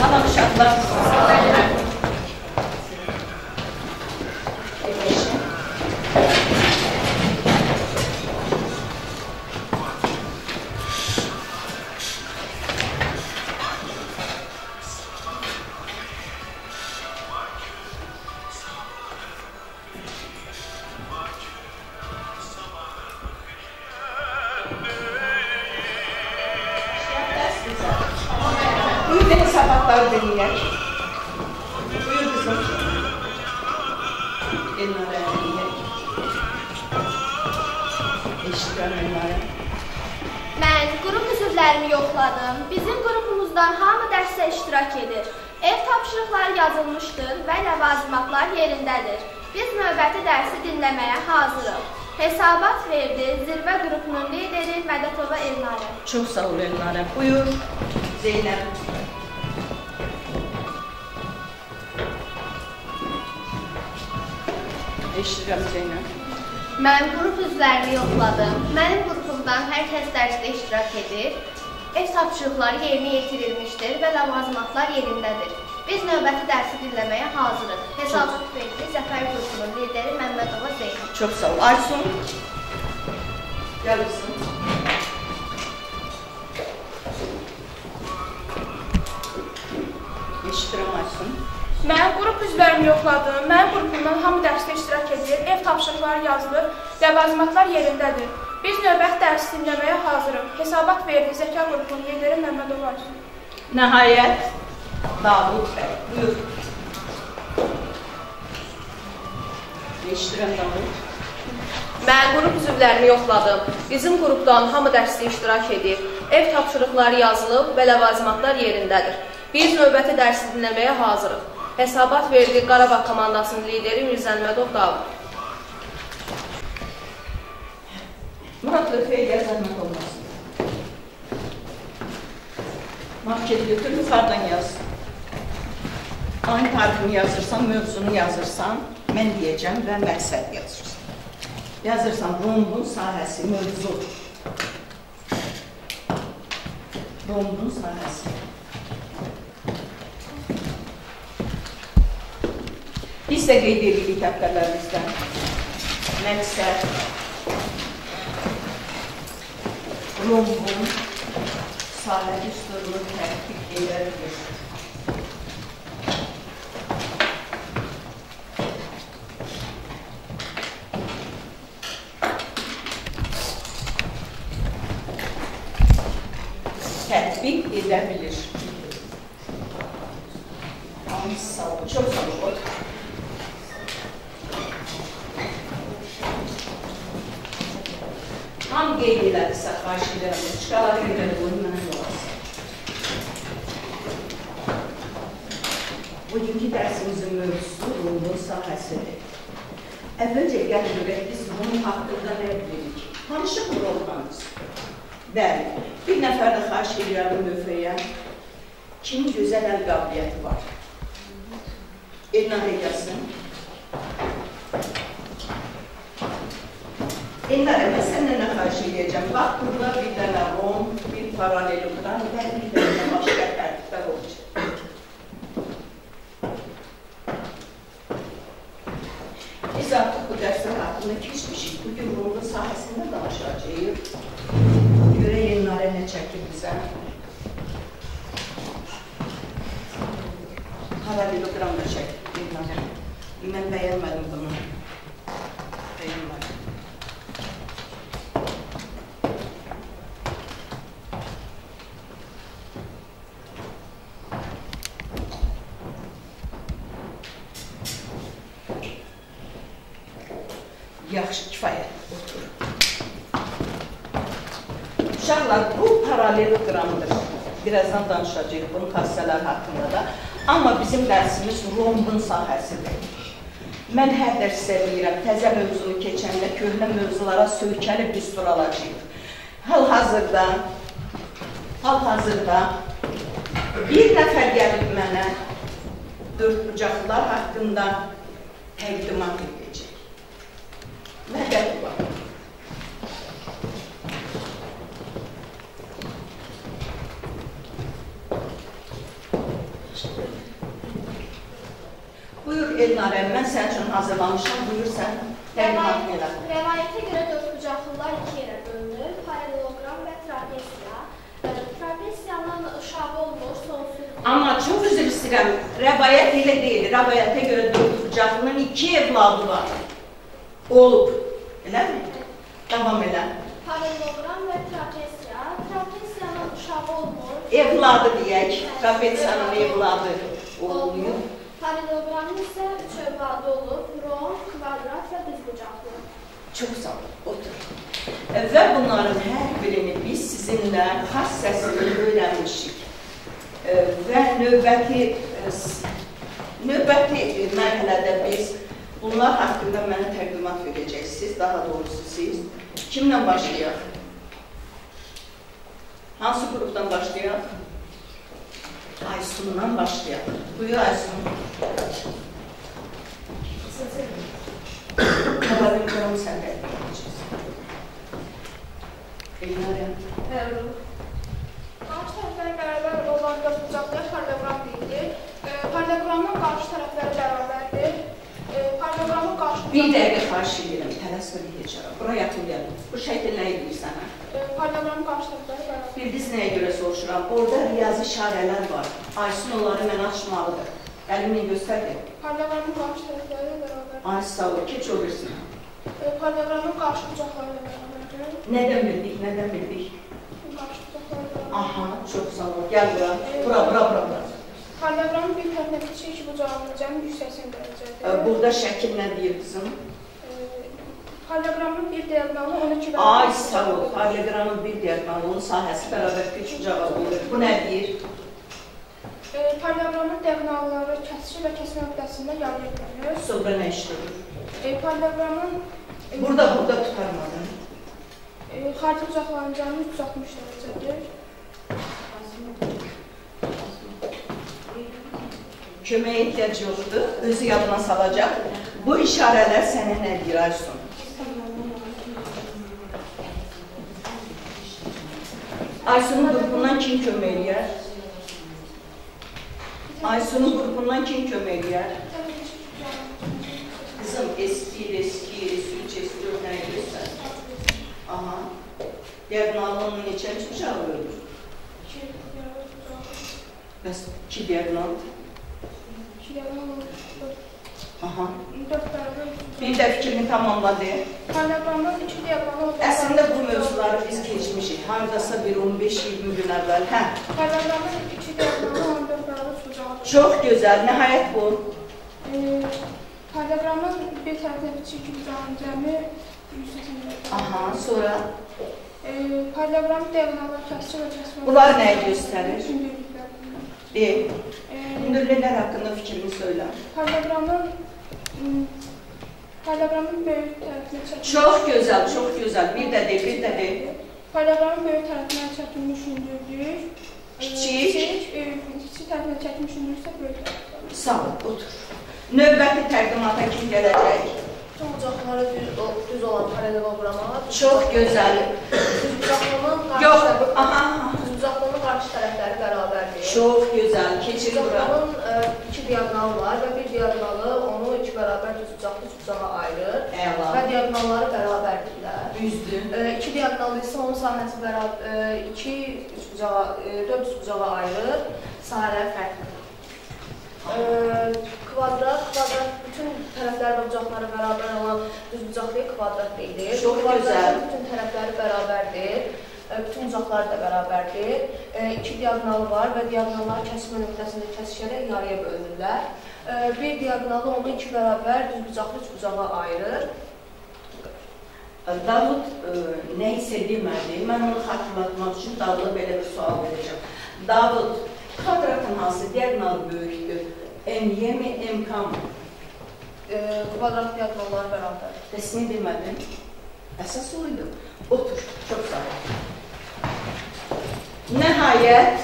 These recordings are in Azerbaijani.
Salam uşaqlar. Hesabatları deneyək. Buyur kızım. Elnaraya deneyək. Eşitirəm Elnaraya. Mən qrup üzvlərimi yoxladım. Bizim qrupumuzdan hamı dərsdə iştirak edir. Ev tapşırıqları yazılmışdır və ləvazimatlar yerindədir. Biz növbəti dərsi dinləməyə hazırıq. Hesabat verdi zirvə qrupunun lideri Mədətova Elnarə. Çox sağ ol Elnarə. Buyur Zeynəb. Eşitirəm Zeynəb. Mən qrup üzvlərini yoxladım. Mənim qrupumdan hər kəs dərsdə iştirak edir. Ev tapşırıqları yerinə yetirilmişdir və ləvazimatlar yerindədir. Biz növbəti dərsi dinləməyə hazırıq. Hesabat verdi Zəfər qrupunun lideri Məmmədova Zeynəb. Çox sağ ol. Aysun. Gəlirsin. Eşitirəm Aysun. Mən qrup üzvlərimi yoxladım. Mənim qrupumdan hamı dərsdə iştirak edir. Ev tapşırıqları yazılır, ləvazimatlar yerindədir. Biz növbəti dərsi dinləməyə hazırıq. Hesabat verdi Zəka qrupunun lideri Məmmədova Aysun. Nəhayət, Davud bəy, buyur. Eşitirəm Davud. Mən qrup üzvlərini yoxladım. Bizim qrupdan hamı dərsdə iştirak edir. Ev tapşırıqları yazılıb və ləvazimatlar yerindədir. Biz növbəti dərsi dinləməyə hazırıq. Hesabat verdi Qarabağ komandasının lideri Mirzəlmədov Davud. Murat Lütfiyə gəl zəhmət olmasın. Marketi götür, yuxarıdan yaz. Aynı tarifini yazırsan, mövzunu yazırsan, mən deyəcəm və məqsəd yazırsan. Yazırsan, rombun sahəsi, mövzu. Rombun sahəsi. Biz də qeyd edirik həftələrimizdən. Məqsəd, rombun sahə düsturunu tətbiq edəbilir. Tətbiq edə bilir. Çox sağ ol. Hamı qeyd elədirsə, xahiş edirəm. Çıxaları qədər qoyun, mənə yolasın. Bugünkü dərsimizin mövzusu ruhun sahəsidir. Əvvəlcə gəl görək, biz bunun haqqında nə bilirik? Tanışıq mı olmanız? Bəli, bir nəfər də xahiş edirəm müfəyə. Kimin gözəl əl qabiliyyəti var? Elnarə gəlsin. Elnarə, mən səndən nə xahiş edəcəm? Bax, burada bir dənə rom, bir paralelogram və bir dənə başqa tərtiblər olacaq. Biz artıq bu dərslər haqqında keçmişik. Bugün romun sahəsində danışacağıq. Görə Elnarə nə çəkir bizə? Paralelogram da çəkir Elnarə. Mən bəyənmədim bunu. Bəyənmədim. Yaxşı, kifayət, otur. Uşaqlar, bu paralelogramdır. Birazdan danışacağıq bunun xassələr haqqında da. Amma bizim dərsimiz rombun sahəsidir. Mən hər dərs istəyirəm, təzə mövzunu keçəndə köhnə mövzulara söykəlib düstur alacağıq. Hal-hazırda bir nəfər gəlib mənə dördbucaqlılar haqqında təqdimat edəcək. Məqəd var. Elnarəm, mən sənin üçün hazırlamışam, buyursən, təqdimat elə. Rəvayətə görə dördbucaqlılar iki yerə bölünür, paraleloqram və trapesiya. Trapesiyanın uşağı olmur, sonsuz. Amma çox üzr istəyirəm, rəvayət elə deyil. Rəvayətə görə dördbucaqlının iki evladı var. Olub, elə mi? Davam elə. Paraleloqram və trapesiya. Trapesiyanın uşağı olmur. Evladı deyək, trapesiyanın evladı olmuyor. Paraleloqramın isə üç övladı olur, rom, kvadrat və düzbucaqlı. Çox sağ ol, otur. Və bunların hər birini biz sizinlə xas səsini öyrənmişik. Və növbəti mərhələdə biz bunlar haqqında mənə təqdimat verəcəksiniz, daha doğrusu siz. Kimlə başlayaq? Hansı qrupdan başlayaq? Aysun'dan başlayaq. Buyur Aysun. Haberim kurum sende. Elnarəm. Qarşı tərəfləri bərabər olan dördbucaqlıya paraleloqram deyilir. Paraleloqramın qarşı tərəfləri bərabərdir. Paraleloqramın qarşı Bir dəqiqə xahiş edirəm, tələsmə deyəcəm. Buraya yatmayalım. Bu şəkil nə edir sənə? Paraleloqramın qarşı tərəfləri bərabər. Bildiz nəyə görə soruşuram? Orada riyazi işarələr var. Aysun onları mənə açmalıdır. Əlimlə göstərdi. Paraleloqramın qarşı tərəfləri bərabər. Ay sağ ol, keç olursun. Paraleloqramın qarşı bucaqları bərabərdir. Nədən bildik, nədən bildik? Qarşı bucaqları bərabər. Aha, çox sağ ol. Gəl bura. Bura. Paraleloqramın bir tərəfinə kiçik iki bucağının cəmi 180 dərəcədir. Burada şəkil nə deyir qızım? Paraleloqramın bir diagonalı 12 bərabər. Ay sağ ol, paraleloqramın bir diagonalı, onun sahəsi bərabər üç bucağa bölünür. Bu nə deyir? Paraleloqramın diagonalları kəsici və kəsmə nöqtəsində yarıya bölünür. Sonra nə işləyir? Paraleloqramın Burada tutarmadın. xarici bucaqların cəmi 360 dərəcədir. Köməyə ehtiyac yoxdur, özü yadına salacaq. Bu işarələr sənə nə deyir Aysun? Aysunun qrupundan kim kömək eləyər? Aysunun qrupundan kim kömək eləyər? Qızım, S1, S2, S3, S4 nə edirsən? Aha. Diagonalı onun neçənci bucağı ölür? Bəs 2 diagonal? Aha. Bir də fikrini tamamladı. Paraleloqramın 2 diagonalı. Əslində bu mövzuları biz keçmişik. Haradasa bir 15-20 gün əvvəl. Hə. Paraleloqramın 2 diagonalı 14 bərabər bucağıdır. Çox gözəl. Nəhayət bu. Paraleloqramın bir tərəfinə kiçik iki bucağının cəmi 180 dərəcədir. Aha, sonra Paraleloqramın diagonalları kəsici və kəsmə. bunlar nəyi göstərir? Hündürlüklər. Hündürlüklər haqqında fikrini söylə. Paraleloqramın böyük tərəfinə çəkilmiş. Çox gözəl, çox gözəl. Bir də de. Paraleloqramın böyük tərəfinə çəkilmiş hündürlük. Kiçik tərəfinə çəkilmiş hündürlük isə böyük tərəfinə. Sağ ol, otur. Növbəti təqdimata kim gələcək? Bütün bucaqları düz olan paraleloqrama. Çox gözəl. Düzbucaqlının qarşı tərəfləri bərabərdir. Çox gözəl. Keçir bura. Düzbucaqlının 2 diagonalı var və bir diagonalı onu 2 bərabər düzbucaqlı bucağa ayırır. Əla. Və diagonalları bərabərdirlər. Düzdür. 2 diagonalı isə onun sahəsi bərabər 4 düzbucağa ayırır. Sahələr fərqlidir. Kvadrat bütün tərəfləri və bucaqları bərabər olan düzbucaqlıya kvadrat deyilir. Çox gözəl. Bütün tərəfləri bərabərdir. Bütün bucaqları da bərabərdir. 2 diagonalı var və diagonallar kəsmə nöqtəsində kəsişərək yarıya bölünürlər. Bir diagonalı onu 2 bərabər düzbucaqlı üç bucağa ayırır. Davud nə hiss edilmədi? Mən onu xatırlatmaq üçün Davud'a belə bir sual verəcəm. Davud, kvadratın hansı diagonalı böyükdür? M-Y mi, M-K mı? Kvadrat diagonalları bərabər. Bəs nə demədin? Əsas oydu. Otur, çox sağ ol. Nəhayət,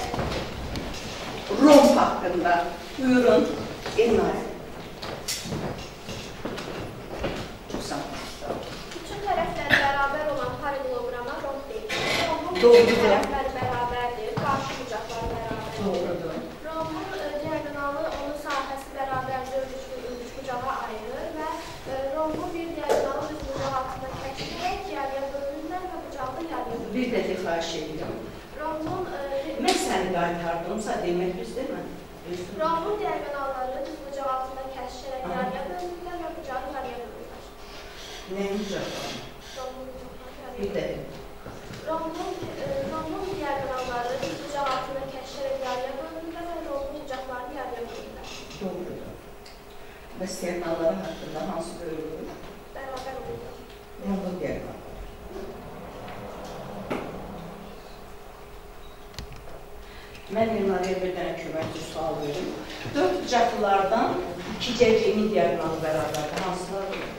Rom haqqında. Buyurun, Elnarəm. Çox sağ ol. Bütün tərəfləri bərabər olan paraleloqrama rom deyilir. Romun Doğrudur. bütün tərəfləri bərabərdir, qarşı bucaqları bərabərdir. Doğrudur. Romun diagonalı, onun sahəsi bərabər 4 bucağı qaytardımsa, demək biz demə. Rombun diagonalları düzbucaq altında kəsişərək yarıya bölünürlər və bucağı yarıya bölünürlər. Nəyin bucaqları? Bir də. Rombun diagonalları düzbucaq altında kəsişərək yarıya bölünürlər və rombun bucaqlarını yarıya bölünürlər. Doğrudur. Bəs diagonalları haqqında hansı bölünür? Bərabər olurlar. Rombun diagonalları. Mən Elnariyə bir dənə köməkçi sual verim. 4 bucaqlılardan 2 diagonalı bərabərdir. Hansılar olur?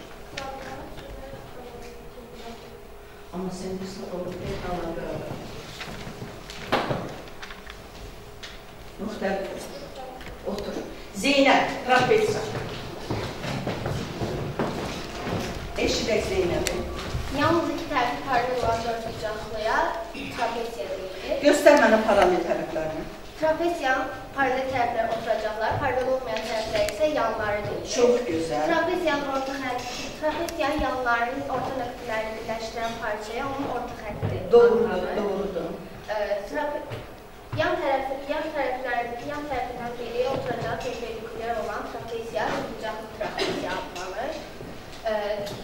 Amma sən bizdə olur, diagonalı bərabər. Müxtəlif otur. Zeynəb, trapezya. Eşidək Zeynəbi. Yalnız 2 tərəfi paralel olan 4 bucaqlıya trapezya deyilir. Göstər mənə paralel tərəflərini. Trapezyanın paralel tərəfləri oturacaqlar, paralel olmayan tərəfləri isə yanları deyilir. Çox gözəl. Trapezyanın yanlarının orta nöqtələrini birləşdirən parçaya onun orta xətti. Doğrudur. Yan tərəfindən biri oturacağı perpendikulyar olan trapezya, bucaqlı trapezya adlanır.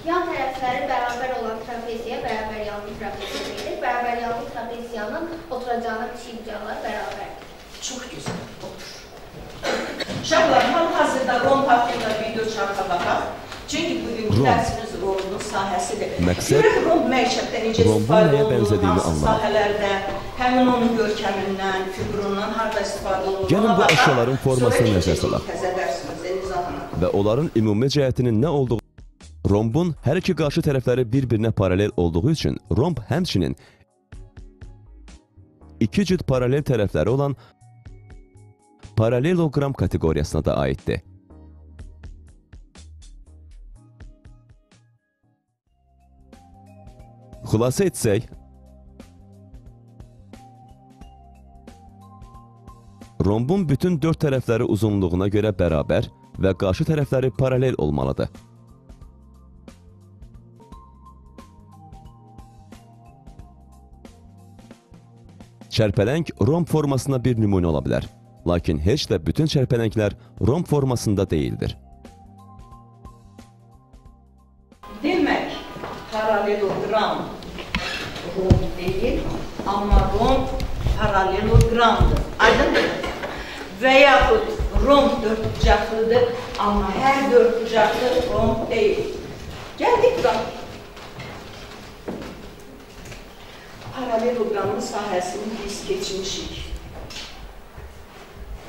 Yan tərəfləri bərabər olan trapezya, bərabər yanlı trapezya deyilir. Bərabər yanlı trapezyanın oturacağına kiçik bucaqlar bərabərdir. Çox gözəl, otur. Uşaqlar, hal-hazırda romb haqqında video çarxa baxaq. Çünki bugünkü dərsimiz rombun sahəsidir. Məqsəd romb məişətdə necə istifadə olunur, hansı sahələrdə, həmin onun görkəmindən, fibrundan harada istifadə olunur. Gəlin bu əşyaların formasını nəzər salaq və onların ümumi cəhətinin nə olduğu. Rombun hər iki qarşı tərəfləri bir-birinə paralel olduğu üçün romb həmçinin iki cüt paralel tərəfləri olan paralelogram kateqoriyasına da aiddir. Xülasə etsək, rombun bütün 4 tərəfləri uzunluğuna görə bərabər və qarşı tərəfləri paralel olmalıdır. Çərpələng romb formasına bir nümunə ola bilər, lakin heç də bütün çərpələnglər romb formasında deyildir. Demək, paralelogram romb deyil, amma romb paralelogramdır. Aydındır. Və yaxud romb 4 bucaqlıdır, amma hər 4 bucaqlı romb deyil. Gəldik bura. Paralelogramın sahəsini biz keçmişik.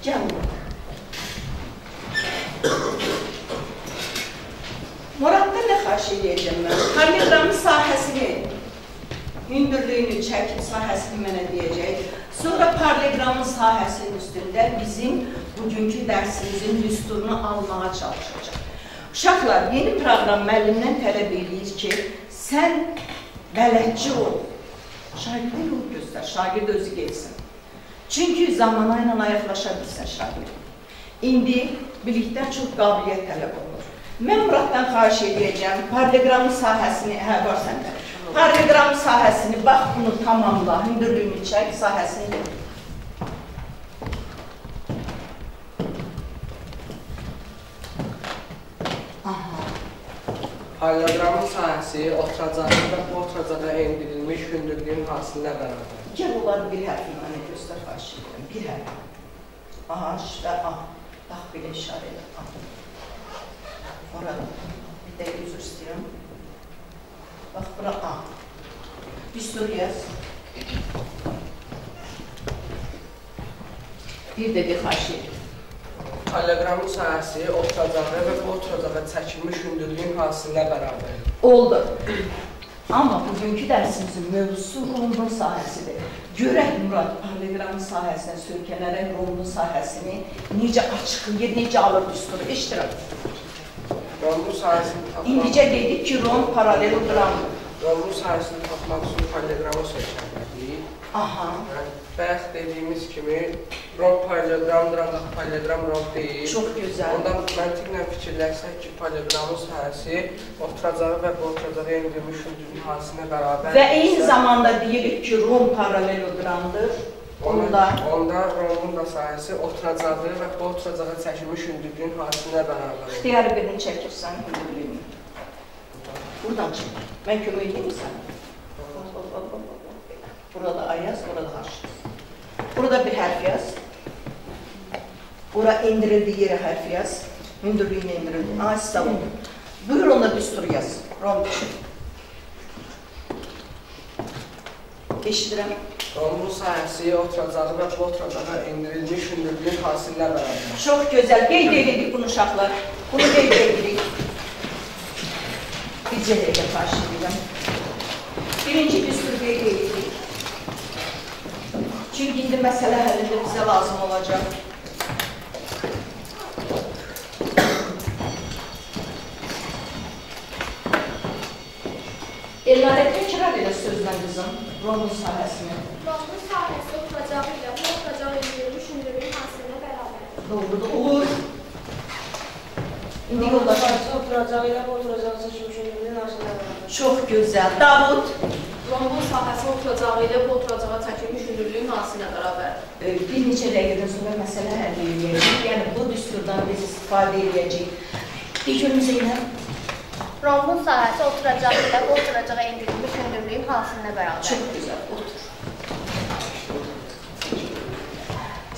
Gəl burada. Muradda nə xahiş edəcəm mən? Paralelogramın sahəsini, hündürlüyünü, çəkim sahəsini mənə deyəcək. Sonra paralelogramın sahəsinin üstündə bizim bugünkü dərsimizin düsturunu almağa çalışacaq. Uşaqlar, yeni proqram müəllimdən tələb edir ki, sən bələdçi ol. Şagirdə yol göstər, şagird özü geçsin. Çünki zamana ilə ayaqlaşa bilsən şagird. İndi bilikdə çox qabiliyyət tələb olur. Mən Muraddan xahiş edəcəm, paralelogramın sahəsini, var səndə. Paralelogramın sahəsini, bax bunu tamamla, hündürlüyünü çək, sahəsini de. Paralelogramın sahəsi oturacağı və bu oturacağa endirilmiş hündürlüyün hasilinə bərabər. Gəl onları bir hərfi mənə göstər, xahiş edirəm. Bir hərfi. Aha, və A. Bax, belə işarə elə. Orada. Bir dəqiq üzr istəyirəm. Bax, bura A. Düstur yaz. Bir də bir xahiş edirəm. Paralelogramın sahəsi oturacağı və bu oturacağa çəkilmiş hündürlüyün hasilinə bərabər. Oldu. Amma bugünkü dərsimizin mövzusu rombun sahəsidir. Görək Murad, paralelogramın sahəsinə söykənərək rombun sahəsini necə açıqlayır, necə alır düsturu. Eşitirəm. Rombun sahəsini tapmaq... İndicə dedik ki, romb paralelogramdır. Rombun sahəsini tapmaq üçün paralelogramı söykənməliyik. Aha. Bayaq dediyimiz kimi, romb paralelogramdır, ancaq paralelogram romb deyil. Çox gözəl. Ondan məntiqlə fikirlərsək ki, paralelogramın sahəsi oturacağı və bu oturacağı endirilmiş hündürlüyün hasilinə bərabər. Və eyni zamanda deyirik ki, romb paralelogramdır. Ona Onda rombun da sahəsi oturacağı və bu oturacağa çəkilmiş hündürlüyün hasilinə bərabər. İxtiyarı birini çəkirsən hündürlüyünü. Buradan çək. Mən kömək edeyim sənə. Burada ayaz, burada haş. Burada bir hərf yaz. Bura indirildiyi yerə hərf yaz. Hündürlüyünü indirildi. Ahistə oldu. Buyur onda düstur yaz. Romb üçün. Eşidirəm. Rombun sahəsi oturacağı və bu oturacağa indirilmiş hündürlüyün hasilinə bərabər. Çox gözəl. Qeyd edirik bunu uşaqlar. Bunu qeyd edirik. Bircə dəqiqə xahiş edirəm. Birinci düstur qeyd edirik. Çünki indi məsələ həllində bizə lazım olacaq. Ellərə təkrar elə sözlə qızım, rombun sahəsini. Rombun sahəsi oturacağı ilə bu oturacağı indirilmiş hündürlüyün hasilinə bərabərdir. Doğrudur, olur. İndi yoldaşlar. Oturacağı ilə bu oturacağı çəkilmiş hündürlüyün hasilinə bərabərdir. Çox gözəl. Davud. Rombun sahəsi oturacağı ilə bu oturacağa çəkilmiş hündürlüyün hasilinə bərabərdir. Bir neçə dəqiqədən sonra məsələ həll edəcəyik. Yəni bu düsturdan biz istifadə edəcəyik. Deyirəm Zeynəb. Rombun sahəsi oturacağı ilə bu oturacağa indirilmiş hündürlüyün hasilinə bərabərdir. Çox gözəl, otur.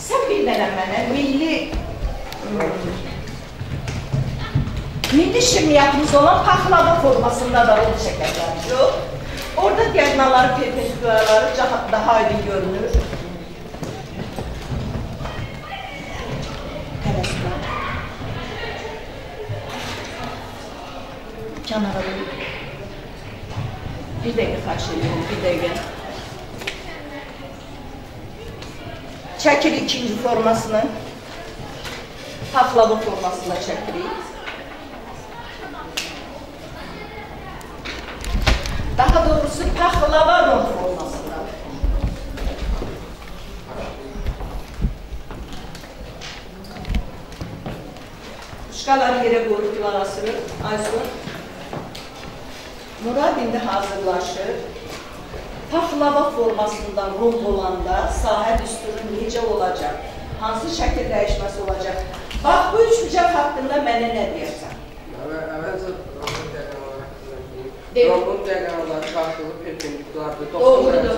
Sən bir dənə mənə milli şirniyyatımız olan paxlava formasında da onu çəkəcəyik. Yox. Orada diagonalları, perpendikülarları daha aydın görünür. Tələsmə. Kənara qoyun. Bir dəqiqə xahiş edirəm, bir dəqiqə. Çəkirik ikinci formasını. Paxlava formasını çəkirik. Daha doğrusu paxlava romb formasında. Uşqaları yerə qoyduqlar asırır. Aysun. Murad indi hazırlaşır. Paxlava formasından romb olanda sahə düsturu necə olacaq? Hansı şəkil dəyişməsi olacaq? Bax, bu üç bucaq haqqında mənə nə deyərsən? Əvvəlcə rombun diagonalları haqqında deyim. Rombun diagonalları qarşılığı perpendikulardır. Doğrudur.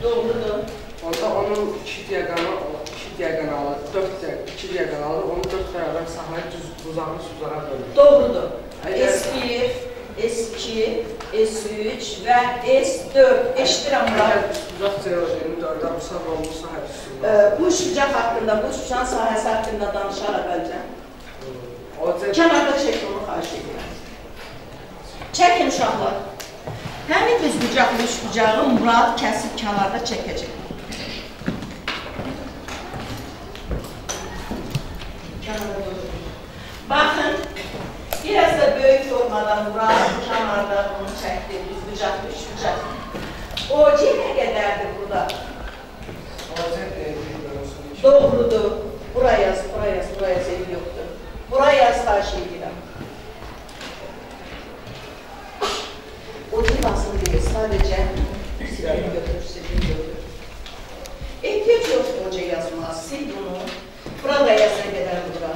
Doğrudur. Onda onun iki diagonalı, iki diagonalı, onun dörd bərabər sahəyi uzağını uzağa bölür. Doğrudur. S1, S2, S3 və S4. Eşidirəm bunlar. Uzaq teoriyonu dördə vursa rombun sahəsi. Bu üç bucaq haqqında, bu üç bucağın sahəsi haqqında danışaraq öləcəm. Kənarda çək onu xahiş edirəm. Çəkin uşaqlar. Həmin düz bucaqlı üç bucağı Murad kəsib kənarda çəkəcək. Baxın, biraz da böyük formadan Murad kənarda bunu çəkdi, düz bucaqlı üç bucaq. OC nə qədərdir burada? Doğrudur. Buraya yaz, buraya yaz, buraya yaz, ev yoxdur. Buraya yaz, xahiş edirəm. O lazım deyil, sadəcə silini götür, silini götür. Ehtiyac yoxdur hoca yazmaz, sil bunu. Burada yazına qədər bura.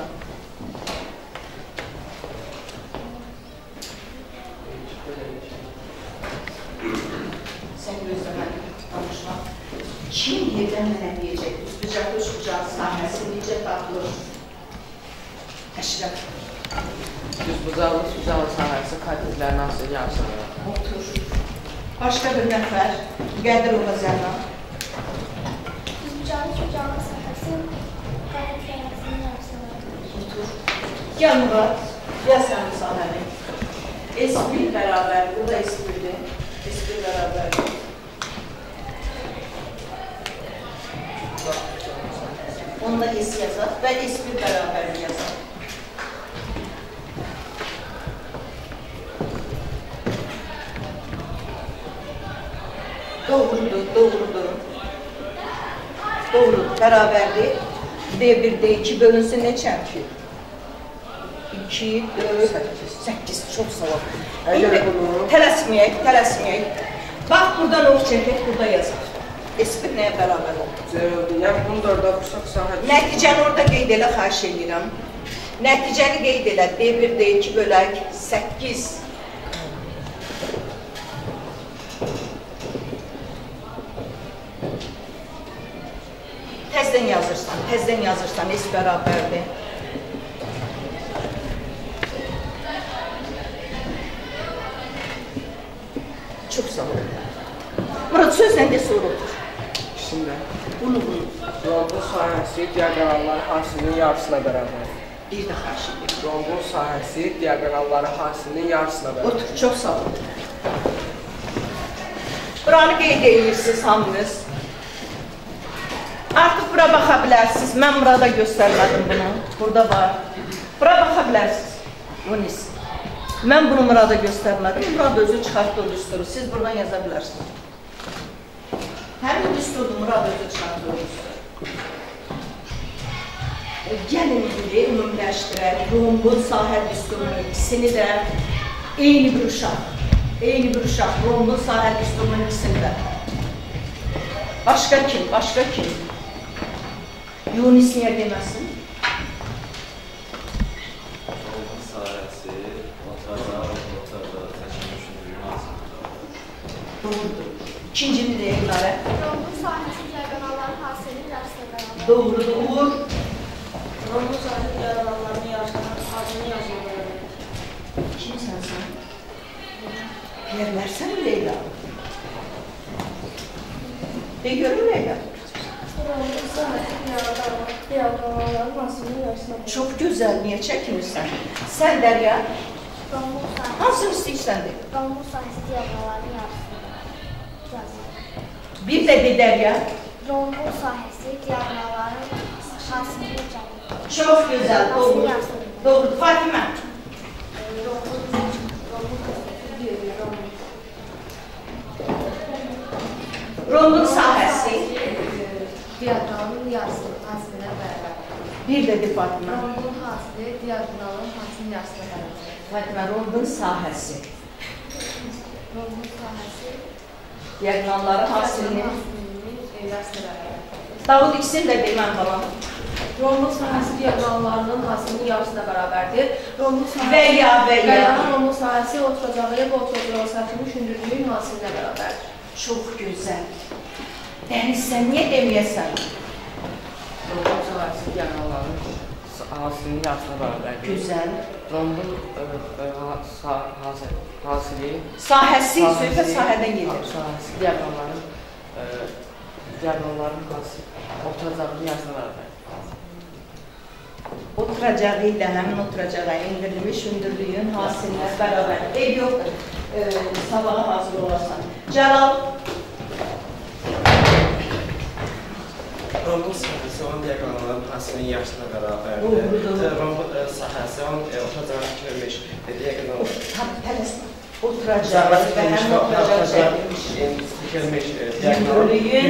Sən gözləməni danışmaq. Kim yerdən mənə deyəcək? Üç bucaq, üç bucaq sahəsi necə tapılır? Əşrəf. Düz bucaqlı, üç bucaqlı sahəsi katetlərin asıl yarısıdır. Otur. Başqa bir nəfər. Qədirova Zərna. Düzbucaqlı bucaqlı sahəsi katetlərin yarısıdır. Otur. Gəl Murad. Gəl sən bu sahəni. S1 bərabər. Burada S1'dir. S1 bərabərdir. Onda S yazaq və S1 bərabər yazaq. Doğrudur, doğrudur. Doğrudur, bərabərdir. D1, D2 bölünsün neçəm ki? 2, 4, 8, çox sağ ol. Tələsməyək, tələsməyək. Bax, buradan ox çəkək, burada yazaq. S1 nəyə bərabər oldu? 0-dur. Yəni bunu 4-ə vursaq sahə... Nəticəni orada qeyd elə, xahiş edirəm. Nəticəni qeyd elə, D1, D2 bölək 8. Təzdən yazırsan, S bərabərdir. Çox sağ ol. Murad, sözlə də sorudur. İkisində. Bunu. Rombun sahəsi diaqonalları hasilinin yarısına bərabərdir. Bir də xahiş edirəm. Rombun sahəsi diaqonalları hasilinin yarısına bərabərdir. Otur, çox sağ ol. Buranı qeyd edirsiniz hamınız. Artıq bura baxa bilərsiniz. Mən Murada göstərmədim bunu. Burada var. Bura baxa bilərsiniz. Unis. Mən bunu Murada göstərmədim. Murad özü çıxartdı o düsturu. Siz buradan yaza bilərsiniz. Həmin düsturdu Murad özü çıxartdı o düsturu. Gəlin indi ümumiləşdirək. Rombun sahə düsturunun ikisini də eyni bir uşaq. Rombun sahə düsturunun ikisini də. Başqa kim? Yunis niyə deməsin? Rombun sahəsi, otarda çəkilmiş ünlüyün hasilində. Doğrudur. İkincini də Elnarə. Rombun sahəsi diaqonalların hasilinin yarısına bərabər. Doğrudur. Uğur. Rombun sahəsi diaqonalların yarısına bərabər. Kimsən sən? Yerlərsən Leyla. De görür Leyla. Rombun sahəsi diaqonalların hasilinin yarısına bərabər. Çox gözəl, niyə çəkinirsən? Sən Dərya, Rombun sahəsi hansını istəyirsən de? diaqonalların yarısına bərabər. Bir də de Dərya. Rombun sahəsi diaqonalların hasilinin yarısına bərabər. Çox gözəl, doğru. Doğru, Fatimə. Rombun sahəsi. Diaqonalın yarısının hasilinə bərabər. Bir də de Fatimə. Rombun hasili diaqonalın hasilinin yarısına bərabər. Fatimə, rombun sahəsi. Rombun sahəsi Diaqonalların hasilinin yarısına bərabər. Davud ikisini də deməm balam. Rombun sahəsi diaqonallarının hasilinin yarısına bərabərdir. Rombun sahəsi Və ya. rombun sahəsi oturacağı və oturacağı çəkilmiş hündürlüyün hasilinə bərabərdir. Çox gözəl. Dəniz, sən niyə deməyəsən? Rombun sahəsi diaqonalların hasilinin yarısına bərabərdir. Gözəl. Rombun hasili... Sahəsi, söhbət sahədən gedir. Sahəsi diaqonalların hasili oturacağının yarısına bərabərdir. Oturacağı ilə həmin oturacağa indirilmiş hündürlüyün hasilinə bərabər. Eyb yoxdur, sabaha hazır olarsan. Cəlal. Rombun sahəsi onun diaqonalların hasilinin yarısına bərabərdir. Doğrudur. Rombun sahəsi onun oturacağını tikilmiş diaqonalların. Tələsmə. Oturacağı və həmin oturacağı çəkilmiş hündürlüyün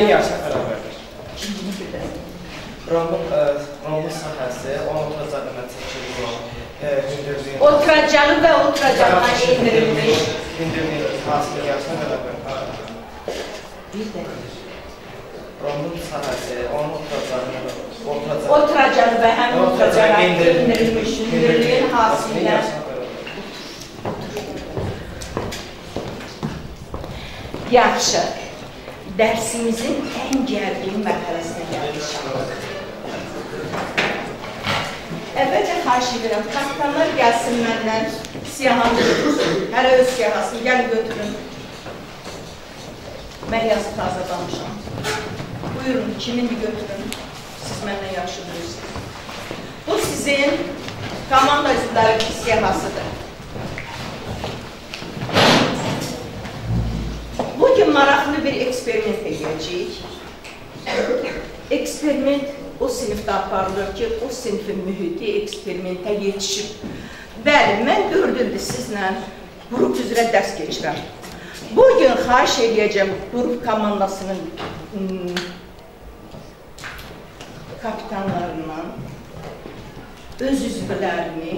yarısına bərabərdir. İkincini bir də. Rombun sahəsi onun oturacağına çəkilmiş hündürlüyün... Oturacağı və oturacağına indirilmiş. Hündürlüyün hasilinin yarısına bərabərdir. Bir də. Rombun sahəsi onun oturacağı və həmin oturacağa indirilmiş hündürlüyün hasilinə. Yaxşı. Dərsimizin ən gərgin mərhələsinə gəlmişik. Əvvəlcə xahiş edirəm, kapitanlar gəlsin məndən, siyahanı götürsün, hələ öz siyahasını gəlin götürün. Mən yazı hazırlamışam. Buyurun, kimindir götürün, siz məndən yaxşı bilirsiniz. Bu sizin komanda üzvləri siyahasıdır. Bugün maraqlı bir eksperiment edəcəyik. Eksperiment o sinifdə aparılır ki, o sinifin mühiti eksperimentə yetişib. Bəli, mən 4 ildir sizlə qrup üzrə dərs keçirəm. Bugün xahiş edəcəm qrup komandasının kapitanlarından öz üzvlərini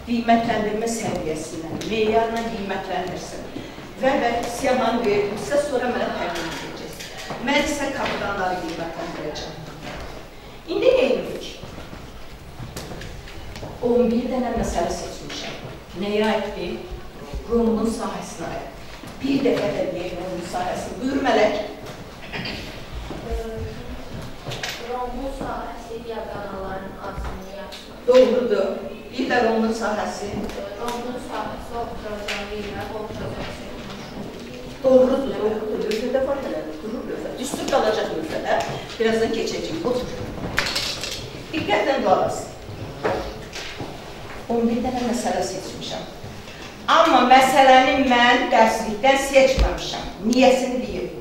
qiymətləndirmə səviyyəsindən, meyarla qiymətləndirsin. Və siyahanı verirsə, sonra mənə təqdim edəcəksiniz. Mən isə kapitanları qiymətləndirəcəm. İndi neyimirik? 11 dənə məsələ seçmişəm. Nəyə aiddir? Rombun sahəsinə aid. Bir dəfə də deyək rombun sahəsini. Buyur Mələk. Rombun sahəsi diaqonalların arasını yaxşıdır. Doğrudur. Bir də rombun sahəsi. Rombun sahəsi oxucaqları ilə oxucaqları. Doğrudur, doğrudur. Lövhədə var elədir. Durur lövhə. Düstur qalacaq lövhədə. Birazdan keçəcəyik. Otur. Diqqətlə qalasın. 11 dənə məsələ seçmişəm. Amma məsələni mən dərslikdən seçməmişəm. Niyəsini deyim.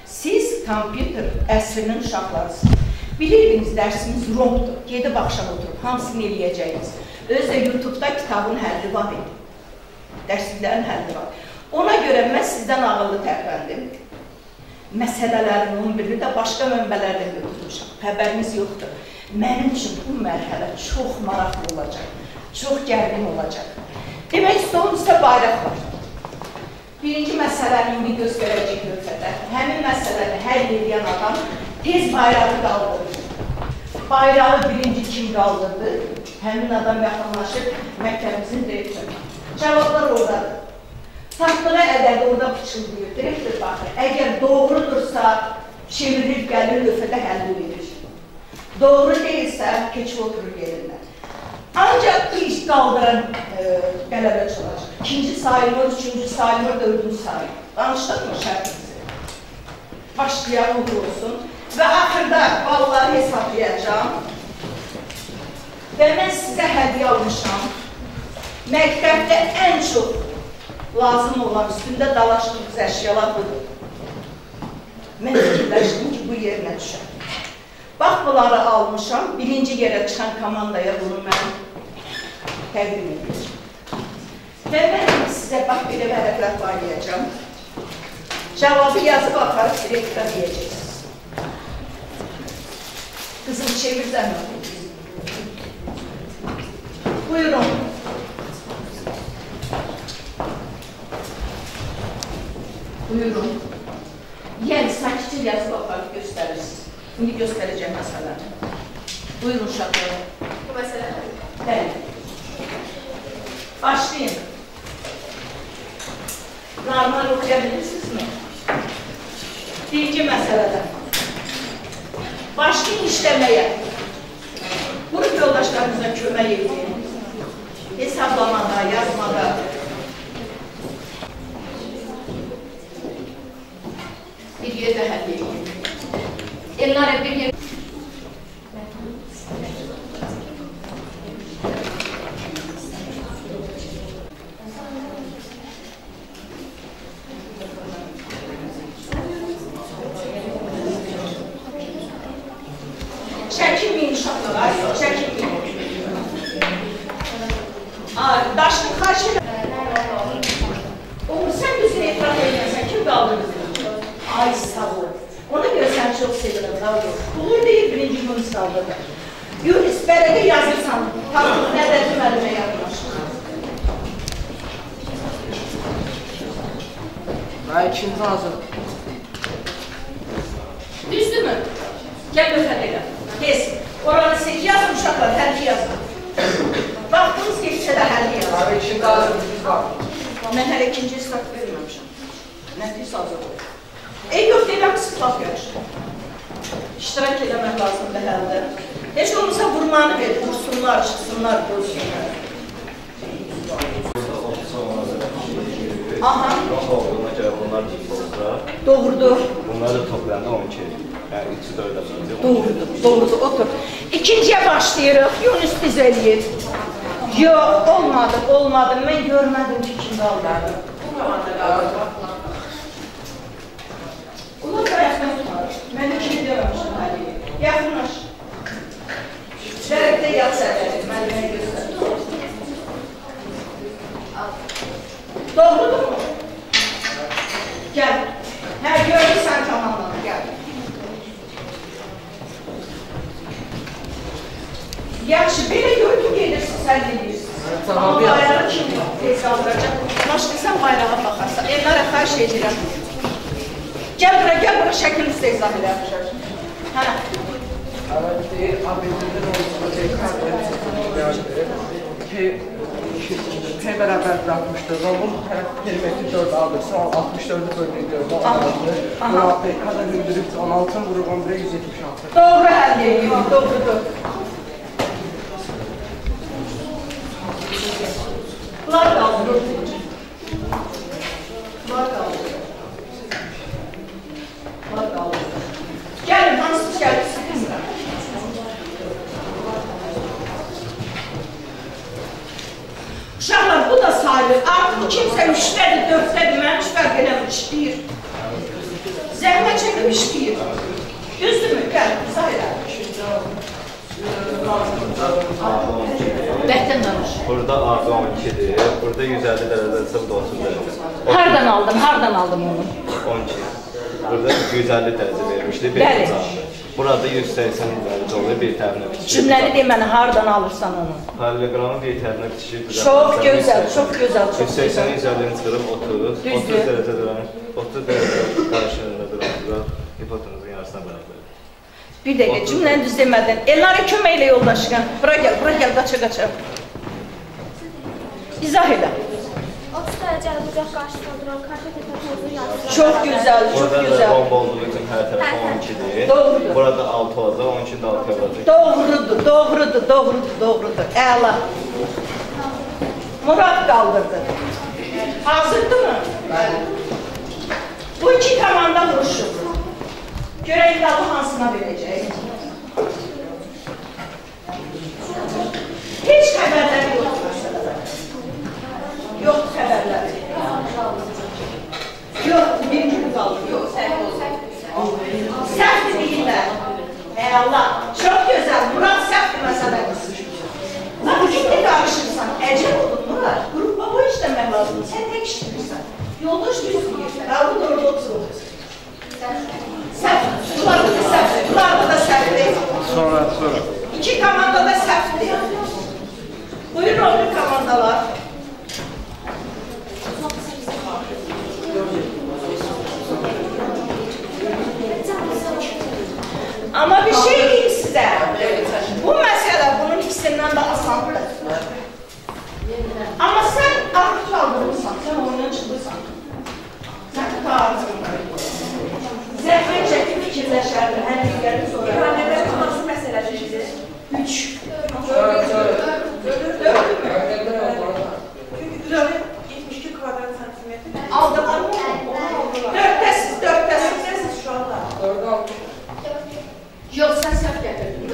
Siz kompüter əsrinin uşaqlarısınız. Bilirsiniz, dərsimiz rombdur. Gedib axşam oturub, hamısını eləyəcəyiniz. Özdə YouTube-da kitabın həlli var idi. Dərsliklərin həlli var. Ona görə mən sizdən ağıllı tərpəndim. Məsələlərin 11-ni də başqa mənbələrdən götürmüşəm. Xəbəriniz yoxdur. Mənim üçün bu mərhələ çox maraqlı olacaq. Çox gərgin olacaq. Demək, son üstə bayraq var. Birinci məsələni indi göstərəcək lövhədə. Həmin məsələni həll edən adam tez bayrağı qaldırır. Bayrağı birinci kim qaldırdı? Həmin adam yaxınlaşır məktəbimizin direktoru. Cavablar oradadır. Tapdığı ədədi orada pıçıldayır. Direktor baxır. Əgər doğrudursa, çevirir, gəlir, lövhədə həlli verir. Doğru deyilsə, keçib oturur yerindən. Ancaq ilk qaldıran qələbə çalacaq. İkinci sayılır, üçüncü sayılır, dördüncü sayılır. Danışdıq mı şərtimizi? Başlayan uğur olsun. Və axırda balları hesablayacağım. Və mən sizə hədiyyə almışam. Məktəbdə ən çox lazım olan üstündə dalaşdığınız əşyalar budur. Mən fikirləşdim ki, bu yerinə düşəm. Bax, bunları almışam. Birinci yerə çıxan komandaya bunu mən təqdim edəcəm. Və mən sizə bax, belə vərəqlər paylayacağım. Cavabı yazıb aparıb direktora deyəcəksiniz. Qızım, çevir zəhmət. Buyurun. Buyurun. Yəni, sakitcə yazıb aparıb göstərirsiniz. İndi göstərəcəm məsələni. Buyurun uşaqlar. Bu məsələ nədir? Bəli. Başlayın. Normal oxuya bilirsinizmi? Birinci məsələdən. Başlayın işləməyə. Qrup yoldaşlarınıza kömək edin. Hesablamada, yazmada. Bir yerdə həll edin. Elnarə bir yer... Çəkinməyin uşaqlar, çəkinməyin. Daşını xarş edə... Oğul, sən düzün etiraf edəsən, kim qaldırdı? Ay, sağ ol. Ona görə səni çox sevirəm, daha yox. Uğur deyil, birinci Yunus qaldırdı. Yunus, bərədə yazırsan, Tanrı nədədir müəllimə yazmışdır. Mən ikinci hazır. Düzdür mü? Gəl lövhədə elə. Tez. Oranı seç, yazın uşaqlar, həlli yazın. Vaxtınız geçsə də həlli yazın. Abi, ikinci hazır, biz var. Mən hələ ikinci start verməmişəm. Nəfis hazır olur. Yox, deyirəm, sıxlaq görüşür. İştirak eləmək lazımdır həldə. Heç olmasa vurmanı verir, vursunlar, çıxsınlar, qoysunlar. Aha. Olduğuna görə bunlar olsa, doğrudur. Bunları da toplayanda 12. Yəni 3-4 də. Doğrudur, otur. İkinciyə başlayırıq, Yunus biz eləyir. Yox, olmadı. Mən görmədim ki, kim qaldı. Bu zamanda qaldı. Ulan qayaqdan tutar. Mən ikinci deməmişim, Əliyə. Yaxınlaş. Şərəkdə yaz sərləri, müəllimə göstər. Doğrudur mu? Gəl. Hə, görürsən tamamlanı, gəl. Yaxşı, belə gördüm gelirsiniz, həll edirsiniz. Amma bayrağı kim var? Tez qaldıracaq. Başlayırsan bayrağa baxarsan. Ellərə xarş edirəm. Gəl bura şəkil üstə izah edəmişər. Hə. Evet, deyir, ABD-dən P bərabər 60'dır. Rombun perimetri 4 alırsa, 64'ü bölünür 4'ü alır. Bunu APK'dan hündürüb 16'ın vurub 11'e 176. Doğru həll ediyor, doğrudur. Bunlar qaldırır. Gəlin, hansız gəlirsiniz? Uşaqlar, bu da sayılır. Artıq kimsə 3-dədir, 4-dədir, mən 3 fərq eləmir, işləyir. Zəhmət çəkib işləyir. Düzdürmü? Gəl, sayılır. Bəhdən danış. Burada AB 12'dir, burada 150 dərəcəsi, burada 30 dərəcə. Hardan aldım onu? 12. Burada 150 dərəcə vermişdi, bir cümlə. Burada 180 dərəcə oluyor, bir tərəfinə bitişir. Cümləni deyə mənə hardan alırsan onu? Paralelogramın bir tərəfinə bitişir. Çox gözəl, çox gözəl, çox gözəl. 180'in üzərini çıxırım 30 dərəcə duran, 30 dərəcə qarşılığında duran hipotenuzun yarısına bərabər. Bir dəqiqə, cümləni düz demədin. Elnara kömək elə yoldaşıqan. Bura gəl, qaça. İzah elə. 30 dərəcəli bucaq qarşısında duran kartet hipotenuzun yarısı. Çox gözəl, çox gözəl. Burada bomba olduğu üçün hər tərəf 12'dir. Doğrudur. Burada 6 olacaq, 12'də 6 olacaq. Doğrudur. Əla. Murad qaldırdı. Hazırdır mı? Bu iki komanda vuruşur. Görək dalı hansına verəcək. Heç xəbərləri yoxdur məsələdə. Yoxdur xəbərləri. Yox, bir gün qaldı. Yox, səhvdir deyirlər. Allah, çox gözəl. Murad səhvdir məsələdir. Lan, kimlə danışırsan? Əcəb olun, Murad. Qrupla bu işləmək lazımdır. Sən tək işləyirsən. Yoldaş düz deyirsən. Arvud orada oturur. Bunlarda da səhvdir. Sonra. İki komanda da səhvdir. Buyurun o bir komandalar. Ama bir şey diyeyim size. Bu mesele bunun ikisinden daha asandır. Ama sen aklı kaldırırsan, sen oyundan çıkırsan. Sen tutarsan. Zəhmət çəkib fikirləşərdi, hər bilgərin sonra. İfadələrin hansı məsələsidir? 3. 4 72 kvadrat santimetr. Aldılar mı? 4'təsiz şu anda. 4'ü aldım. Yox, sən səhv gətirdin.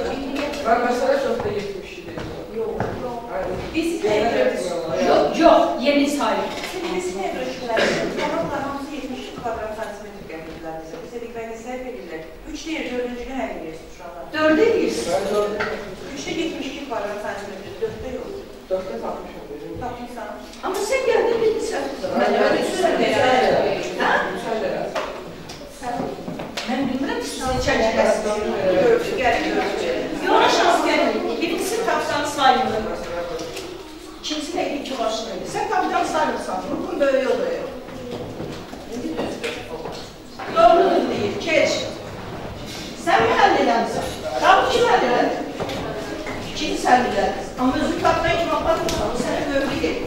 Ben mesela çok da 72 dedim. Biz Yox, yeni sayı. Biz ne ölçülerimiz? Tamamlar hamısı 72 kvadrat santimetr gətirdilər bizə. Bizə diqqət etsək verirlər. 3 deyir, 4-cü gün həll edirsin şu anda. 4'e deyirsin. Ben 4'ü 3'te 72 kvadrat santimetr, 4'te yok. 4'te takmışım dedim. Tapmışsan. Ama sen geldin bildin səhv. Mən öyle söyləyəm. Ha? Mən bilmirəm ki, sizin çəkiləsiniz. Görüşü gəlir. Yola şans gəlməyib. Birincisi kapitan sayılır. İkincisi də iki başlıydı. Sən kapitan sayılırsan, bunun böyüyü oluyor. Doğrudur deyir, keç. Sən mi həll edəmsən? Tabi kim həll edəmsən? İkinci sən edəmsən. Amma özü kapitan kim aparırsan, o sənə böyüyü gelir.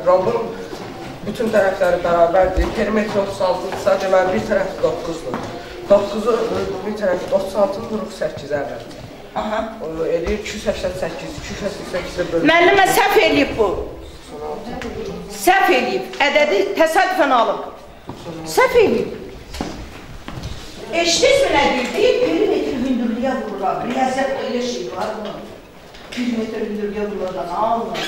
Rombun bütün tərəfləri bərabərdir. Perimetri 36-dırsa, deməli bir tərəfi 9-dur. 9'u bir tərəfi 36-ın vuruq 8-ə əvvəl. Aha. Edir 288, 288'də bölünür. Müəllimə səhv eləyib bu. Səhv eləyib. Ədədi təsadüfən alıb. Səhv eləyib. Eşitdiniz mi nə deyir? Perimetri hündürlüyə vururlar. Riyaziyyat elə şey var bunun. 1 metr hündürlüyə vururlar. Nə almır?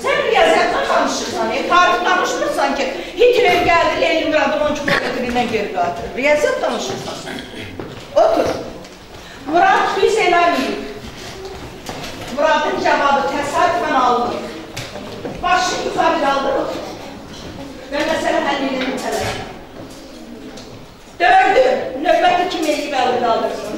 Sən riyaziyyatla danışırsan, tarix danışmırsan ki, Hitler gəldi, Leningradın 10 kilometrindən geri qaçır. Riyaziyyat danışırsan sən. Otur. Murad biz eləməyib. Muradın cavabı təsadüfən alınır. Başını yuxarı qaldırır. Və məsələ həll edin tələb. 4'ü növbəti kim eləyib əli qaldırsın.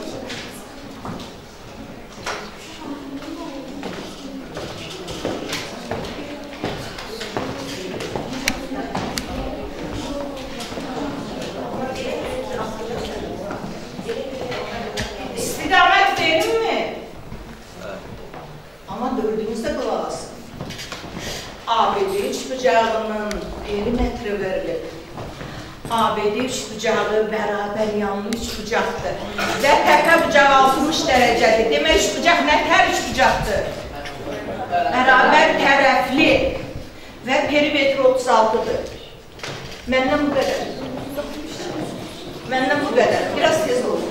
ABD üçbucağı bərabər yanlı üçbucaqdır. Və təpə bucağı 60 dərəcədir. Demək, üçbucaq nətər üçbucaqdır? Bərabər tərəfli və perimetri 36-dır. Məndən bu qədər. Məndən bu qədər. Biraz tez olur.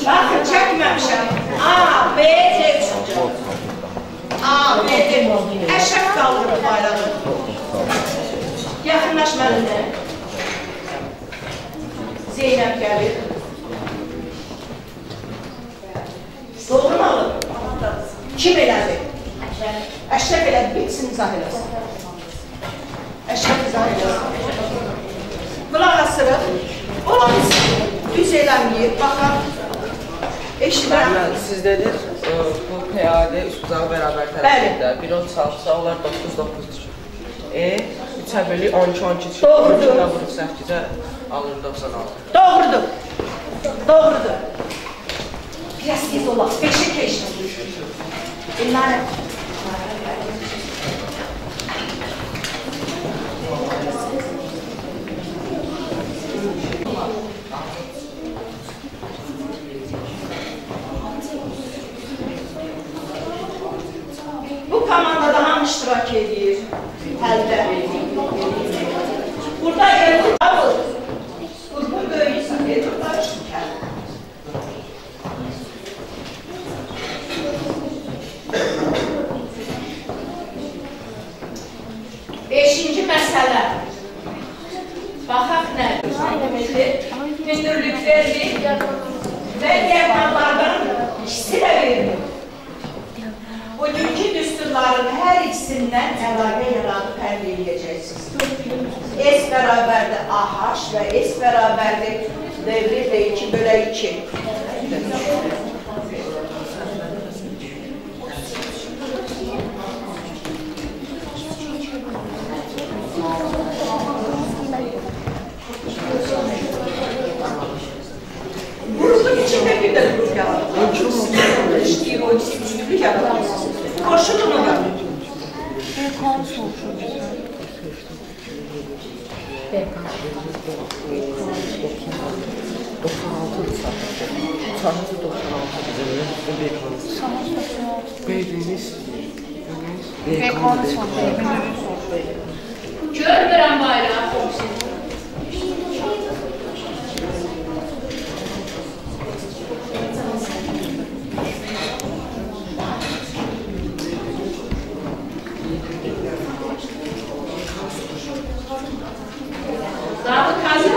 Baxın, çəkməmişəm. A, B, C üçbucaq. A, B, D. Əşrəf qaldırır bayrağı. Yaxınlaş mənimlə. Zeynəb gəlir. Doğru mu alır? Kim elədi? Əşrəf elədi, bitsin izah eləsin. Əşrəf izah eləsin. Qulaq asırıq. Olan düz eləməyir, baxaq. Eşidirəm. Siz dediniz, bu piyade üçbucağı bərabər tərəfində. 1.36-sa onlar 9-9 3'ə bölü 12-12 çıxır. Doğrudur. 8-ə alır 96. Doğrudur. Doğrudur. Biraz tez olaq. 5'i keçdim. Dinlərim. Bu komandada hamı iştirak edir. Həldə. Burada gəlin. Qrupun böyüyüsü edirlər iştirak. Beşinci məsələ. Baxaq nədir? Mündürlüklərdir və diaqnallardan ikisi də verilir. Bugünkü düsturların hər ikisindən əlaqə yaradıb əldə edəcəksiniz. S bərabərdir AH və S bərabərdir devri də 2/2. Grubun içində bir də grup yaradılır. İşləyir, o üçlülük yaradılır. Koşulun o da. Görmürəm bayrağı. Zabıt hazır.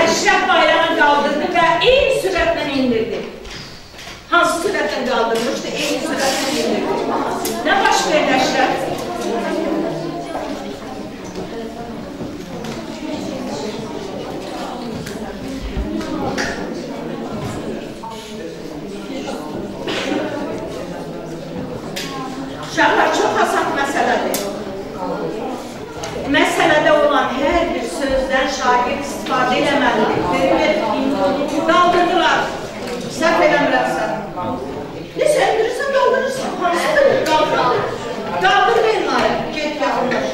Əşrəf bayrağını qaldırdı və eyni sürətlə indirdi. Hansı sürətlə qaldırmışdı? Eyni sürətlə indirdi. Nə baş verdi Əşrəf? Uşaqlar, çox asan məsələdir. Məsələdə olan hər bir sözdən şagird istifadə eləməlidir. Qaldırdılar. Səhv eləmirəmsən. Nəsə, endirirsən, qaldırırsan. Hansıdır? Qaldırır. Qaldır benimləri. Get, yaxınlaş.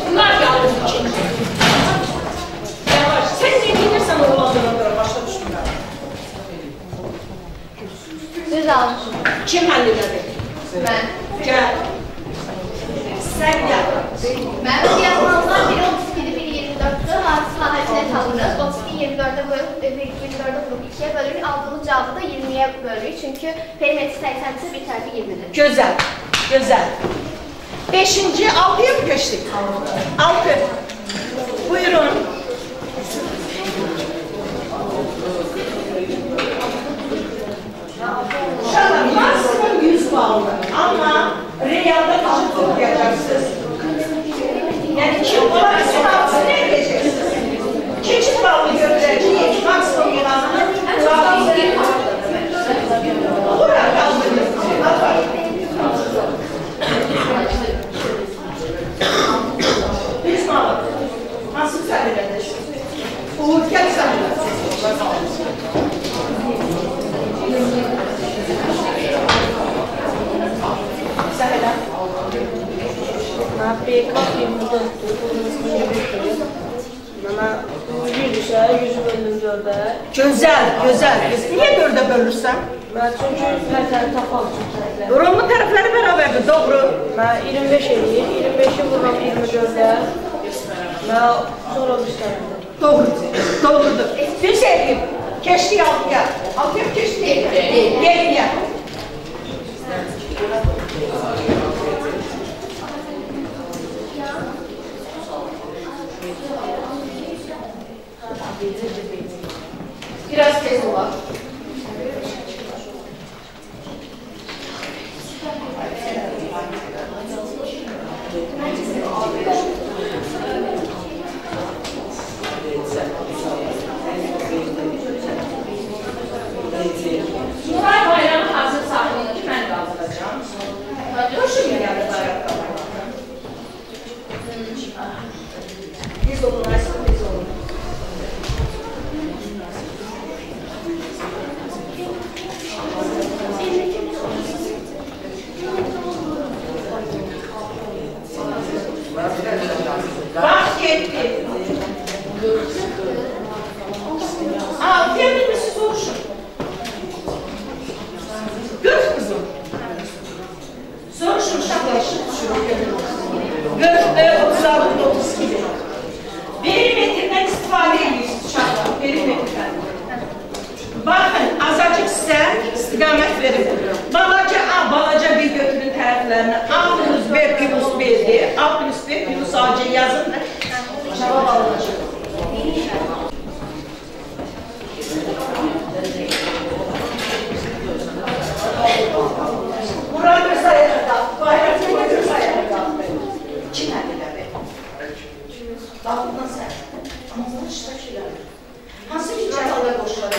Bunlar qaldırır ikinci. Yavaş, sən ne bilirsən o olanlara başa düşmürəm. Düz almışım. Kim həll elədi? Mən. Gəl. Sən gəl. Mən diaqnozlar 1.32-dir, 1.24-dür. Hadis sahəsinə tanırıq. 32-24-də bölüb, 24-də bölüb 2-yə bölürük. Aldığımız cavabı da 20-yə bölürük. Çünki perimetri 80-dir, bir tərəfi 20-dir. Gözəl, gözəl. 5-ci, 6-ya mı geçtik? 6. Buyurun. Uşaqlar, maksimum 100 ballı. Amma realda daha toplayacaqsınız. Yəni kim olar, son altısını nə edəcəksiniz? Keçid ballı görüləcək, maksimum yığanını cavabı bura qaldırır. BK 24'dür, bunun ismi 21'dir. Mənə 100 isə 100 bölünür 4-ə. Gözəl, gözəl. Niyə 4-ə bölürsən? Mən çünki hər tərəf tapalım üçün tərəflər. Rombun tərəfləri bərabərdir, doğru. Mən 25 eləyir, 25-i vururam 24-ə. Mən sonra bir tərəfdir. Doğrudur, doğrudur. Bir şey edeyim, keçdik 6-ya. 6-ya keçdik, 7-yə. Biraz tez olar. Nuray bayramı hazır sahneydi ki, mən qaldıracağım. Hoşum gəldi bayramı. Biz olun, aslında biz olun. Bak gitti. Kendimizi soruşun. Gör kızım. Soruşun şaklaşın. 40, 32. Perimetreden istifade ediyorsunuz uşaqlar. Perimetreden. Bakın azacık size istiqamət verim. Balaca bir götürün tərəflərini. A plus B plus B'dir. A plus B plus AC yazın da cevap alınacaq. Buranı göstərəcək. Bayratını göstərəcək. Kim əllədir? Dağlıqdan sən. Amma bunu iştirak edir. Hansı ki cəzalar qoşular?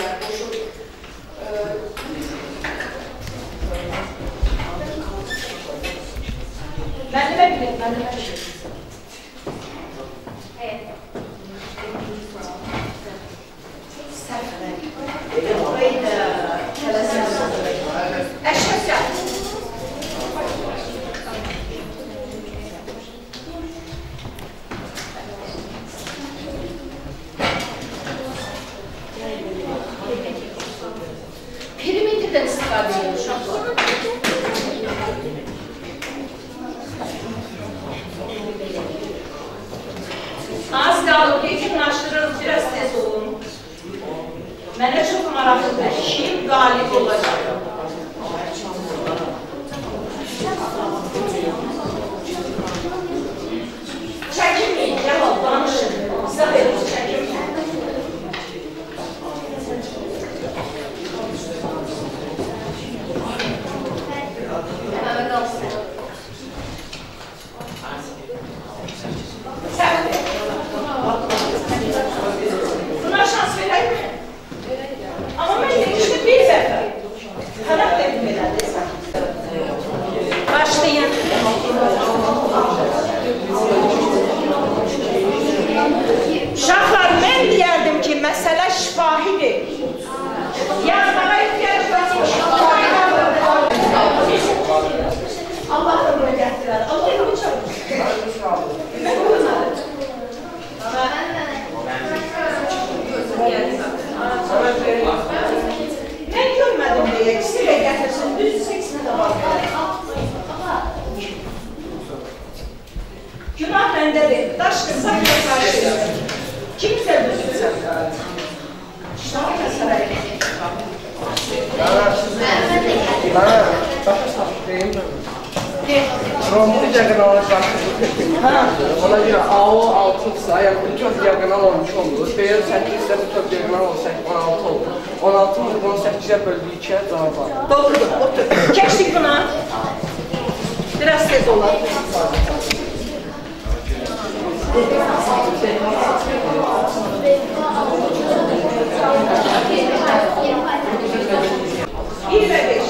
Müəllimə bilin, müəllimə bilin. Səhvələr. Orayı da tələsələr. Əşkəs ya. Perimetrdən istifadə edir uşaqlar. Az qalıb, yekunlaşdırırıq, biraz tez olun. Mənə çox maraqlıdır, kim qalib olacaq? Çəkinməyin, cavab, danışın. İzah edin, çəkinməyin. Həmə qalsın. Səhvdir. Buna şans verək mi? Amma mən deyişdə bir dəfə. Xərab dedim elədir. Başlayın. Uşaqlar, mən deyərdim ki, məsələ şifahidir. Yazmağa ihtiyac var. Allah'ım bunu gətirər. Allah'ım bunu çabuk. Mən qoymadım. Mən görmədim deyə, ikisi ilə gətirsin, düz ikisini də var. Günah məndədir, daş qırsaq da qarşıyır. Kim sevdirsin sən? Şahı kəsərək. Bana, başa saxlayayım mı? Rombun diagonalına qarşı ona görə AO 6-dırsa, yəni bu tök diagonal 12 olur. B8 isə bu tök diagonal 16 olur. 16 vurğun 8-ə böldüyü 2-yə cavab var. Doğrudur, otur. Keçdik buna. Biraz tez olar. İyi ve 5.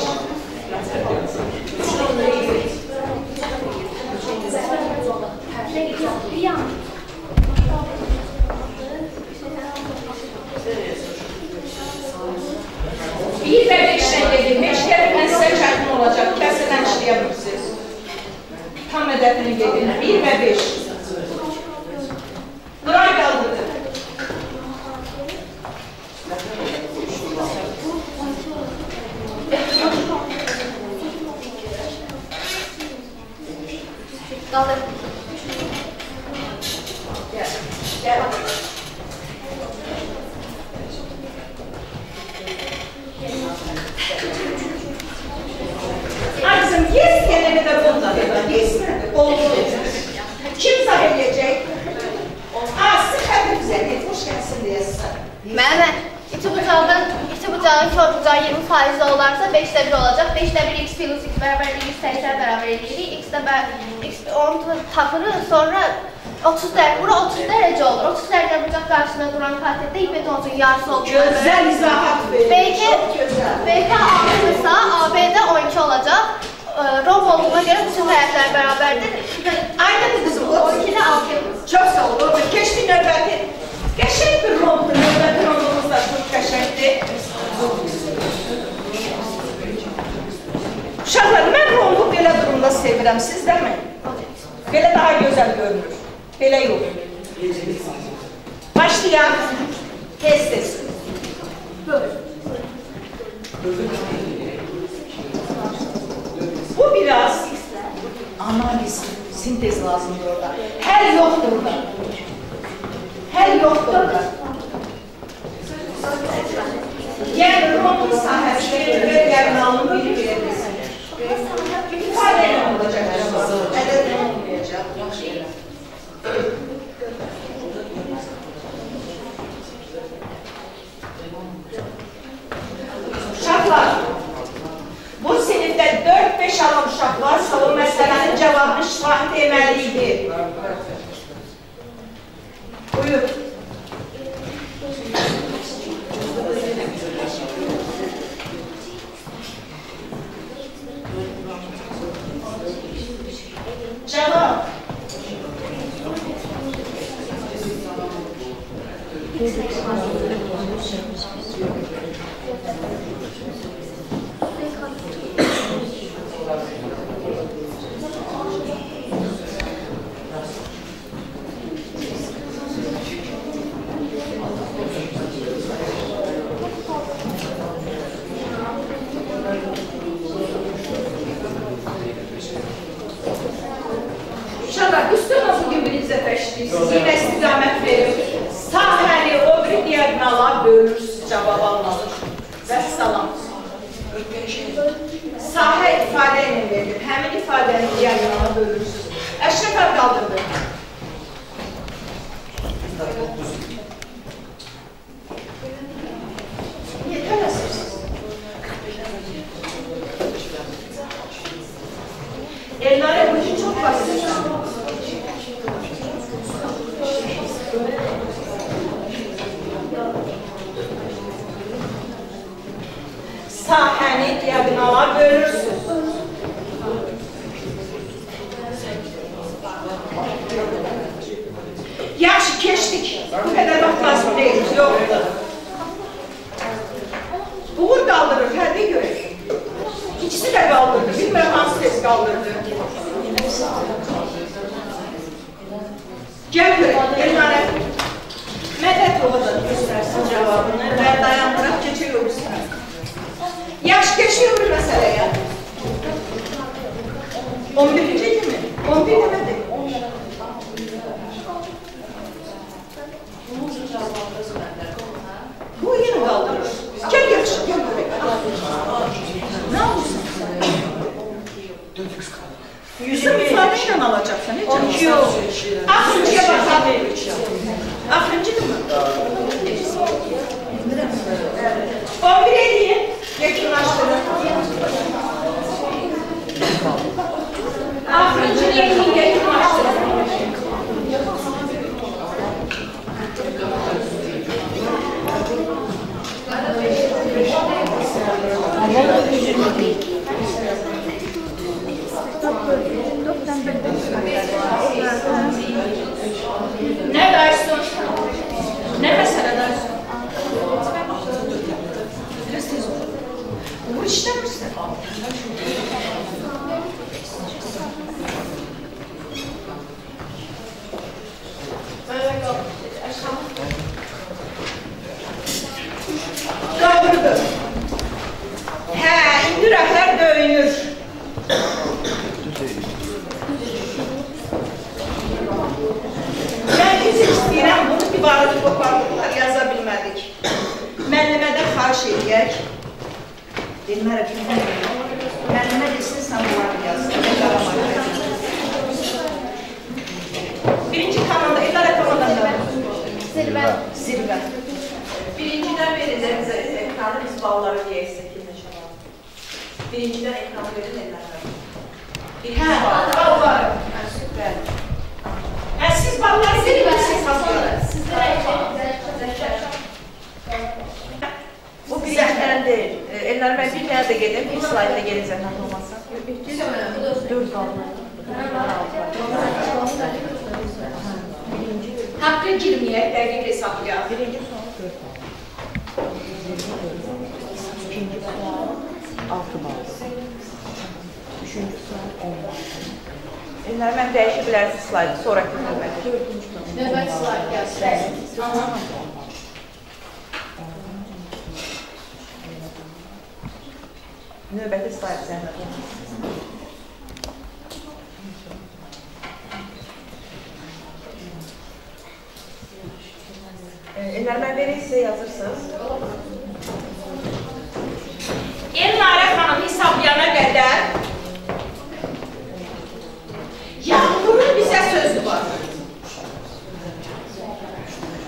Bir ve 5'ten gelin. 5 kere size çarpım olacak. Kesinlikle işleyemirsiniz. Tam hedefini gedin. 1 və 5. Nuray qaldırdı. Qalır. Gəl. Ay kızım, yes gelene de bundan. Yes nerede? Oldu. Kim sahip edecek? Sık hadi güzel, hoş gelsin diyesin. Mənim, iki bucağın kör bucağı 20% olarsa 5'də 1 olacaq. 5'də 1 x plus x bərabər 180 bərabər edirik. X 10 tapırıq, sonra 30 dərəcə olur. 30 dərəcə bucaq qarşısında duran katetdə ipetonsun yarısı olur. Gözəl izahat verir, çok gözəl. BK 6-sa AB'də 12 olacaq. Romb olduğuna görə bütün həyətlər bərabərdir. Aynen kızım, 12'də 6 yapılır. Çok sağ ol, keşke növbəti. Qəşəng bir rombdur, növbəti rombumuz da çok qəşəngdir. Uşaqlar, mən rombu belə durumda sevirəm, siz də mi? Belə daha gözəl görünür. Belə yox. Başlayaq. Tez. Bu biraz analiz, sintez lazımdır orada. Həll yoxdur orada. Həll yoxdur orada. Yəni, rombun sahəsi və gəlmanın biri verilsin. İfadə ilə olacaq. Ədəd nə olmayacaq? Yaxşı elə. Uşaqlar, bu sinifdə 4-5 alan uşaq varsa, o məsələnin cavabını şifahi deməliydi. Buyur. Cevap. Uşaqlar, üstüne bugün birinizə təşkilirsiniz, yine istiqamət verir. Sahəni o bir diagonala bölürsünüz, cavab almalı. Və salam. Sahə ifadə ilə verilir, həmin ifadəni diagonala bölürsünüz. Əşrəfər qaldırdı. Yetər əsərsiniz. Elnare bu işi çok basit. Sahəni diagonala bölürsünüz. Yaxşı, keçdik. Bu qədər vaxt lazım deyil, yoxdur. Uğur qaldırır, hərbi görək. İkisi də qaldırdı, bilmirəm hansı tez qaldırdı. Gəl görək, Elnare. Mədət oğada göstərsin cavabını və dayandıraq, keçək o üstünə. Yaş geçiyor bir meseleye. 11. mi? 11 demedik. Bu yine kaldırır. Gel yakışık, gel buraya. Ne yapıyorsun sen? Yüzüm ifadeyle alacaksın. Ne çalışıyorsun? Akıncıya bakalım. Akıncı değil mi? 11 eleye yakınlaştırın. Akıncı elini yakınlaştırın. Ne dersin? Ne mesele dersin? Biraz tez ol. Bu işler misin? Divarını qopardıqlar, yaza bilmədik. Müəllimədən xahiş edək. Müəllimə desin, sən bunları yazsın. Birinci komanda, Ellərə komandasında. Zirvə. Birincidən verirlər bizə ekranı, biz balları deyəksək. Birincidən ekranı verir Ellərə. Hə, ballar. Süper. Siz balları verirsiniz hazırlar. Bu bir zəhərən deyil. Ellər mən bir dənə də gedim, bir slayda gelin zəhərən olmasa. 4 qalma. Haqqı girməyək, dəqiq hesablayaq. Birinci sual 4 bal. İkinci sual 6 bal. Üçüncü sual 10 bal. Ellər mən dəyişə bilərsiniz slaydı, sonraki növbəti. Növbəti slaydı gəlsin. Növbəti slaydı zəhmət olmasın. Ellər mən vereyim, sizə yazırsınız. Elnarə xanım hesablayana qədər Yağmurun bizə sözü var.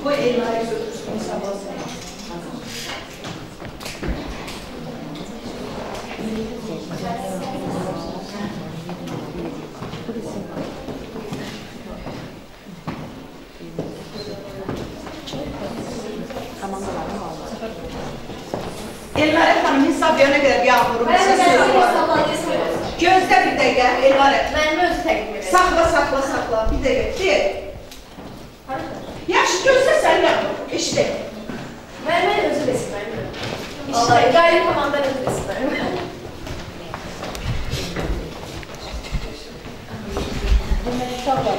Bu Elnarə götürsün hesablasın. Elnarə xanım hesablayana qədər Yağmurun bizə sözü var. Gözdə bir dəqiqə, Elnarə. Mənim özü təqdim edək. Saxla, bir dəqiqə. Deyək. Yaxşı, gözdə sən Yağmur, eşidək. Mənim özü desin, mənim özü. İşte, qaylı komandan özü desin, mənim. Demək, uşaqlar,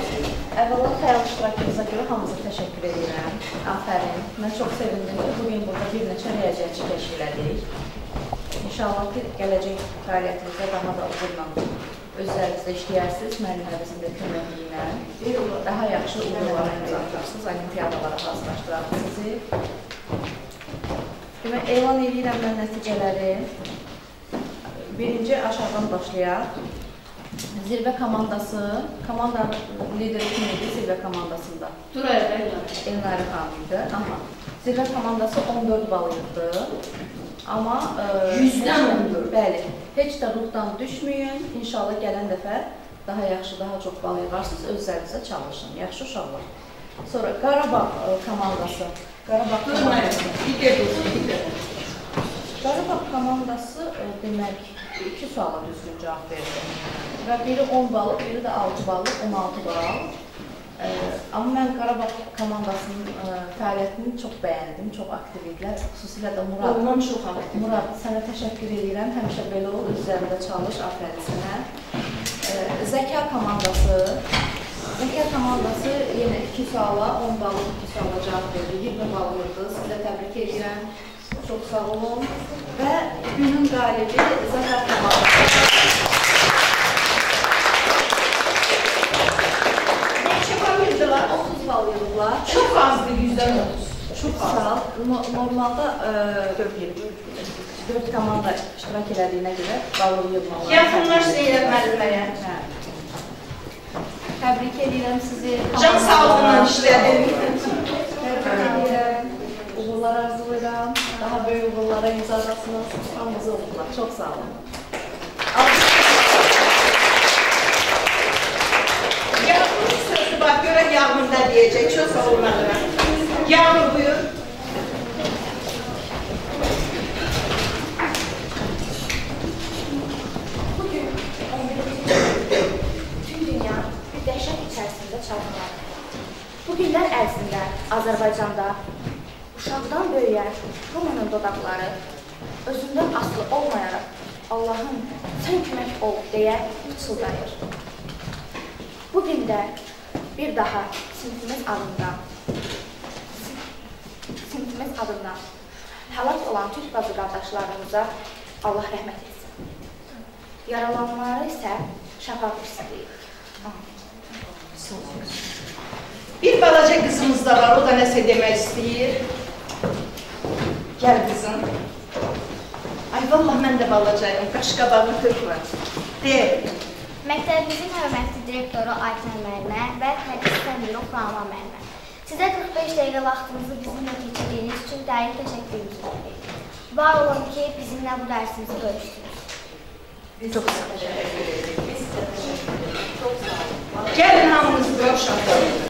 əvvəla xəyal iştirakınıza görə hamıza təşəkkür edirəm. Afərin. Mən çox sevindim ki, bugün burada bir neçə riyaziyyatçı təşkil edirik. İnşallah ki, gələcək fəaliyyətinizdə daha da uğurla özlərinizdə işləyərsiniz, müəllimlərimizin də köməkliyi ilə. Daha yaxşı uğurlara imza atarsınız, olimpiyadalara hazırlaşdıraq sizi. Demək, elan edirəm mən nəticələri. Birinci aşağıdan başlayaq. Zirvə komandası, komanda lideri kim idi zirvə komandasında? Elnarə xanım idi, amma zirvə komandası 14 bal yığdı. Amma 100-dən 14. Bəli, heç də ruhdan düşməyin. İnşallah gələn dəfə daha yaxşı, daha çox bal yığarsınız, özlərinizə çalışın. Yaxşı uşaqlar. Sonra Qarabağ komandası. Qarabağ komandası demək 2 suala düzgün cavab verdi. Və biri 10 bal, biri də 6 bal, 16 bal. Amma mən Qarabağ komandasının fəaliyyətini çox bəyəndim, çox aktiv idilər. Xüsusilə də Murad. Ondan çox aktiv. Murad, sənə təşəkkür edirəm. Həmişə belə ol, üzərində çalış, afərin sənə. Zəka komandası. Zəka komandası yenə 2 suala, 10 balı 2 suala cavab verdi. 20 bal yurdu. Sizə təbrik edirəm. Çox sağ olun. Və günün qalibi Zəka komandası. Neçə bal yurdular? 30 bal yurdular. Çox azdır, 100-dən 30. Çox az. Normalda 4 komanda iştirak elədiyinə görə balı yığmalar. Yaxınlaş Zeynəb müəlliməyə. Təbrik edirəm sizi. Can sağlığından işlədim. Təbrik edirəm. Uğurlar arzulayıram. Daha böyük uğurlara imza atasınız. Hamımızı uğurlar. Çox sağ olun. Yağmurun sözü var, görək Yağmur nə deyəcək. Çox sağ olun müəllimə. Yağmur buyur. Bütün dünya bir dəhşət içərisində çalınır. Bu günlər ərzində Azərbaycanda uşaqdan böyüyən hamının dodaqları özündən asılı olmayaraq Allahım sən kömək ol deyə pıçıldayır. Bugün də bir daha sinifimiz adından həlak olan Türk bacı qardaşlarımıza Allah rəhmət etsin. Yaralanmaları isə şəfa versin deyir. Bir balaca qızımız da var, o da nəsə demək istəyir. Gəl qızım. Ay, vallah mən də balacayım, qaşqabağını tökmə. De. Məktəbimizin hörmətli direktoru Aytən müəllimə və tədris müdiri Rama müəllimə. Sizə 45 dəqiqə vaxtınızı bizimlə keçirdiyiniz üçün dərin təşəkkürümüzü edirik. Var olun ki, bizimlə bu dərsimizi bölüşdünüz. Çox sağ olun. Gəlin hamınız bölüşün.